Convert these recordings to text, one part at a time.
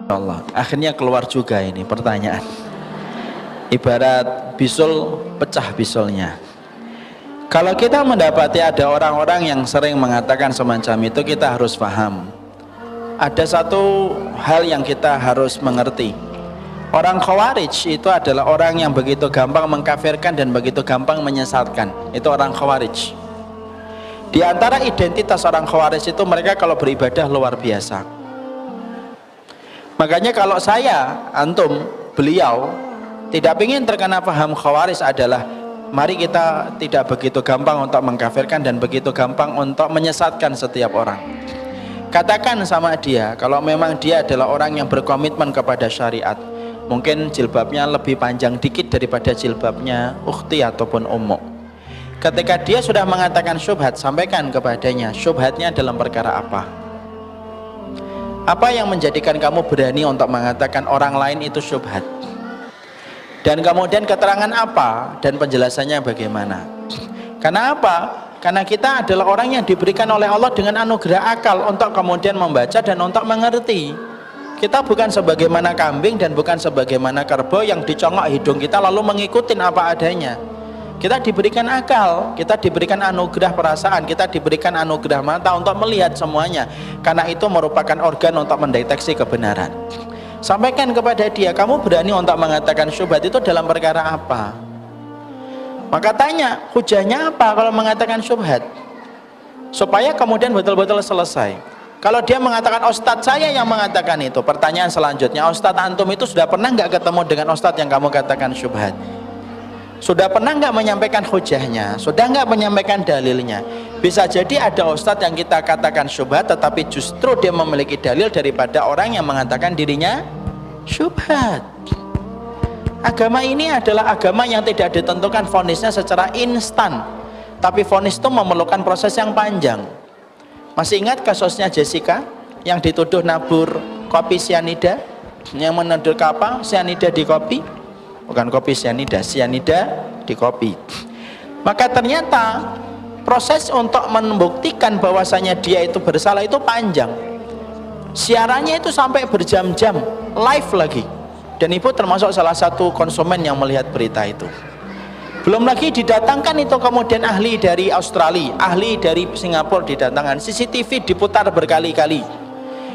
Allah, akhirnya keluar juga ini pertanyaan. Ibarat bisul pecah bisulnya. Kalau kita mendapati ada orang-orang yang sering mengatakan semacam itu, kita harus paham. Ada satu hal yang kita harus mengerti. Orang Khawarij itu adalah orang yang begitu gampang mengkafirkan dan begitu gampang menyesatkan. Itu orang Khawarij. Di antara identitas orang Khawarij itu mereka kalau beribadah luar biasa. Makanya kalau saya, antum, beliau tidak ingin terkena paham Khawarij adalah mari kita tidak begitu gampang untuk mengkafirkan dan begitu gampang untuk menyesatkan setiap orang. Katakan sama dia kalau memang dia adalah orang yang berkomitmen kepada syariat, mungkin jilbabnya lebih panjang dikit daripada jilbabnya ukhti ataupun ummu. Ketika dia sudah mengatakan syubhat, sampaikan kepadanya syubhatnya dalam perkara apa. Apa yang menjadikan kamu berani untuk mengatakan orang lain itu syubhat? Dan kemudian keterangan apa dan penjelasannya bagaimana? Karena apa? Karena kita adalah orang yang diberikan oleh Allah dengan anugerah akal untuk kemudian membaca dan untuk mengerti. Kita bukan sebagaimana kambing dan bukan sebagaimana kerbau yang dicongok hidung kita lalu mengikuti apa adanya. Kita diberikan akal, kita diberikan anugerah perasaan, kita diberikan anugerah mata untuk melihat semuanya. Karena itu merupakan organ untuk mendeteksi kebenaran. Sampaikan kepada dia, kamu berani untuk mengatakan syubhat itu dalam perkara apa? Maka tanya, hujahnya apa kalau mengatakan syubhat? Supaya kemudian betul-betul selesai. Kalau dia mengatakan ustadz saya yang mengatakan itu, pertanyaan selanjutnya, ustadz antum itu sudah pernah nggak ketemu dengan ustadz yang kamu katakan syubhat? Sudah pernah nggak menyampaikan hujahnya? Sudah nggak menyampaikan dalilnya? Bisa jadi ada ustadz yang kita katakan syubhat tetapi justru dia memiliki dalil daripada orang yang mengatakan dirinya syubhat. Agama ini adalah agama yang tidak ditentukan vonisnya secara instan, tapi vonis itu memerlukan proses yang panjang. Masih ingat kasusnya Jessica yang dituduh nabur kopi sianida, yang menuduh apa? Sianida di kopi? Bukan kopi sianida, sianida di kopi. Maka ternyata proses untuk membuktikan bahwasanya dia itu bersalah itu panjang. Siarannya itu sampai berjam-jam, live lagi. Dan ibu termasuk salah satu konsumen yang melihat berita itu. Belum lagi didatangkan itu kemudian ahli dari Australia, ahli dari Singapura didatangkan, CCTV diputar berkali-kali.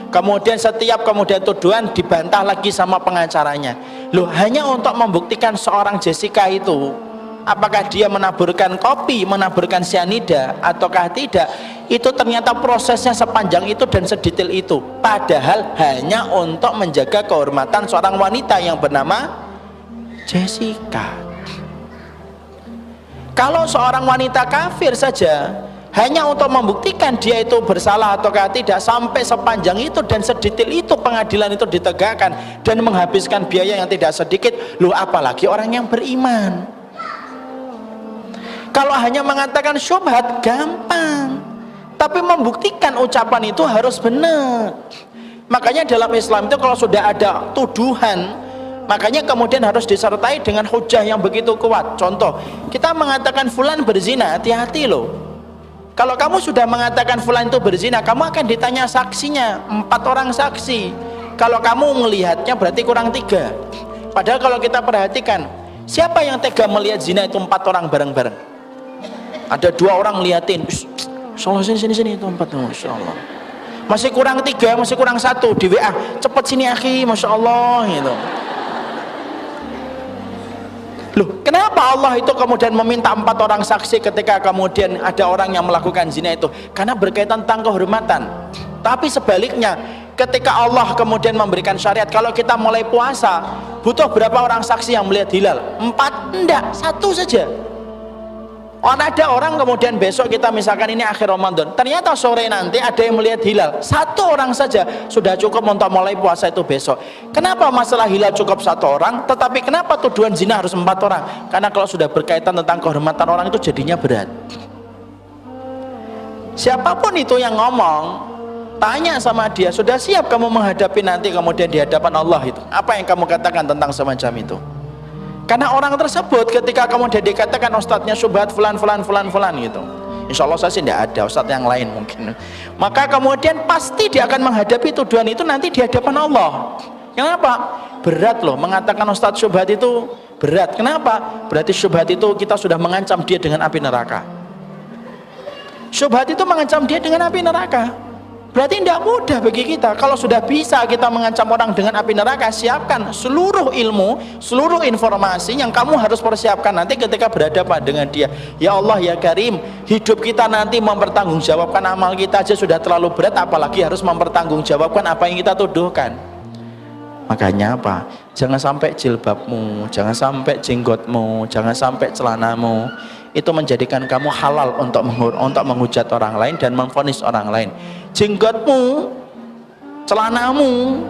Kemudian setiap tuduhan dibantah lagi sama pengacaranya. Loh, hanya untuk membuktikan seorang Jessica itu apakah dia menaburkan kopi, menaburkan sianida ataukah tidak, itu ternyata prosesnya sepanjang itu dan sedetail itu. Padahal hanya untuk menjaga kehormatan seorang wanita yang bernama Jessica. Kalau seorang wanita kafir saja hanya untuk membuktikan dia itu bersalah ataukah tidak, sampai sepanjang itu dan sedetail itu pengadilan itu ditegakkan dan menghabiskan biaya yang tidak sedikit. Loh, apalagi orang yang beriman. Kalau hanya mengatakan syubhat gampang, tapi membuktikan ucapan itu harus benar. Makanya dalam Islam itu kalau sudah ada tuduhan, makanya kemudian harus disertai dengan hujah yang begitu kuat. Contoh, kita mengatakan fulan berzina, hati-hati loh. Kalau kamu sudah mengatakan fulan itu berzina, kamu akan ditanya saksinya, 4 orang saksi. Kalau kamu melihatnya berarti kurang 3. Padahal kalau kita perhatikan, siapa yang tega melihat zina itu 4 orang bareng-bareng? Ada 2 orang liatin, Masya Allah, sini itu 4, Masya Allah. Masih kurang 3, masih kurang 1 di WA, cepet sini akhi, Masya Allah gitu. Loh, kenapa Allah itu kemudian meminta 4 orang saksi ketika kemudian ada orang yang melakukan zina itu? Karena berkaitan tentang kehormatan. Tapi sebaliknya, ketika Allah kemudian memberikan syariat, kalau kita mulai puasa, butuh berapa orang saksi yang melihat hilal? 4? Enggak, 1 saja. Ada orang kemudian besok kita misalkan ini akhir Ramadan, ternyata sore nanti ada yang melihat hilal, 1 orang saja sudah cukup untuk mulai puasa itu besok. Kenapa masalah hilal cukup 1 orang, tetapi kenapa tuduhan zina harus 4 orang? Karena kalau sudah berkaitan tentang kehormatan orang itu jadinya berat. Siapapun itu yang ngomong, tanya sama dia, sudah siap kamu menghadapi nanti kemudian di hadapan Allah itu? Apa yang kamu katakan tentang semacam itu? Karena orang tersebut ketika kemudian dikatakan ustadznya syubhat fulan gitu, insya Allah saya sih tidak ada, ustadz yang lain mungkin. Maka kemudian pasti dia akan menghadapi tuduhan itu nanti di hadapan Allah. Kenapa? Berat loh mengatakan Ustadz syubhat itu berat. Kenapa? Berarti syubhat itu kita sudah mengancam dia dengan api neraka. Syubhat itu mengancam dia dengan api neraka. Berarti tidak mudah bagi kita. Kalau sudah bisa kita mengancam orang dengan api neraka, siapkan seluruh ilmu, seluruh informasi yang kamu harus persiapkan nanti ketika berhadapan dengan dia. Ya Allah ya Karim, hidup kita nanti mempertanggungjawabkan amal kita aja sudah terlalu berat, apalagi harus mempertanggungjawabkan apa yang kita tuduhkan. Makanya apa? Jangan sampai jilbabmu, jangan sampai jenggotmu, jangan sampai celanamu itu menjadikan kamu halal untuk menghujat orang lain dan memvonis orang lain. Jenggotmu, celanamu,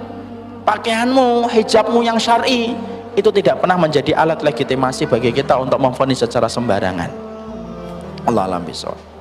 pakaianmu, hijabmu yang syar'i itu tidak pernah menjadi alat legitimasi bagi kita untuk memvonis secara sembarangan. Allah alam bisawab.